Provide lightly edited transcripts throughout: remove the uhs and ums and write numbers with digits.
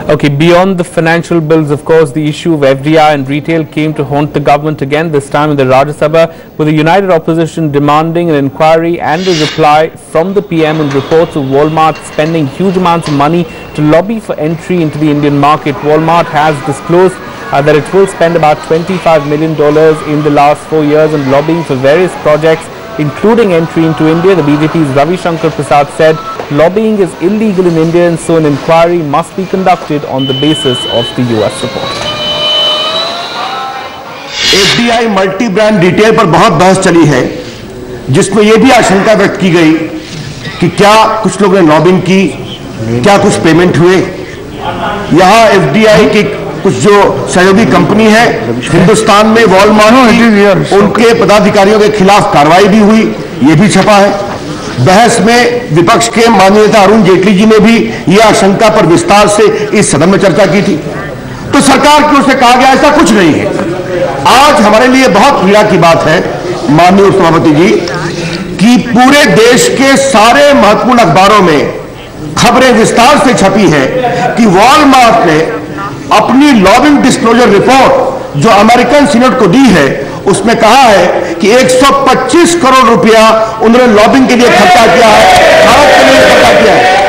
Okay, beyond the financial bills, of course, the issue of FDI and retail came to haunt the government again, this time in the Rajya Sabha, with the united opposition demanding an inquiry and a reply from the PM on reports of Walmart spending huge amounts of money to lobby for entry into the Indian market. Walmart has disclosed that it will spend about $25 million in the last 4 years on lobbying for various projects, including entry into India. The BJP's Ravi Shankar Prasad said lobbying is illegal in India and so an inquiry must be conducted on the basis of the US report. FDI multi brand retail पर बहुत बहस चली है, जिसमें यह भी आशंका व्यक्त की गई कि क्या कुछ लोगों ने लॉबिंग की, क्या कुछ पेमेंट हुए। यहां FDI की कुछ जो सहयोगी कंपनी है हिंदुस्तान में वॉलमार्ट, उनके पदाधिकारियों के खिलाफ कार्रवाई भी हुई, ये भी छपा है। बहस में विपक्ष के माननीय नेता अरुण जेटली जी ने भी यह आशंका पर विस्तार से इस सदन में चर्चा की थी। तो सरकार की ओर से कहा गया ऐसा कुछ नहीं है। आज हमारे लिए बहुत पीड़ा की बात है माननीय उपसभापति जी कि पूरे देश के सारे महत्वपूर्ण अखबारों में खबरें विस्तार से छपी है कि वॉलमार्ट ने अपनी लॉबिंग डिस्क्लोजर रिपोर्ट जो अमेरिकन सीनेट को दी है उसमें कहा है कि 125 करोड़ रुपया उन्होंने लॉबिंग के लिए खर्चा किया है, भारत के लिए खर्चा किया है।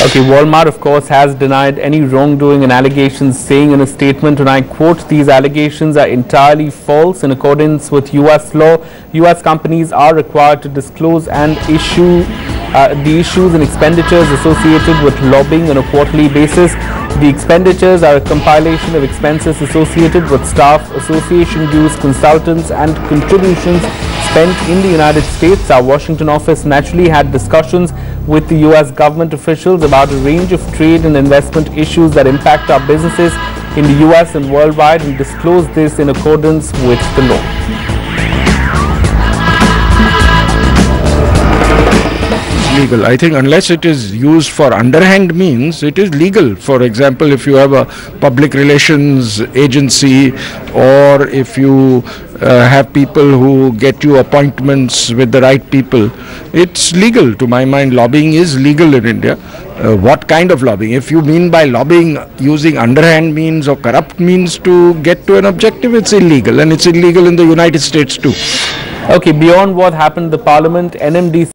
Okay, Walmart of course has denied any wrongdoing and allegations, saying in a statement, and I quote, "These allegations are entirely false. In accordance with US law, US companies are required to disclose and issue the issues and expenditures associated with lobbying on a quarterly basis. The expenditures are a compilation of expenses associated with staff, association dues, consultants and contributions spent in the United States. Our Washington office naturally had discussions with the US government officials about a range of trade and investment issues that impact our businesses in the US and worldwide. We disclose this in accordance with the law." Legal. I think unless it is used for underhand means, it is legal. For example, if you have a public relations agency or if you have people who get you appointments with the right people, it's legal. To my mind, lobbying is legal in India. What kind of lobbying? If you mean by lobbying using underhand means or corrupt means to get to an objective, it's illegal, and it's illegal in the United States too. Okay, beyond what happened in the parliament, NMDC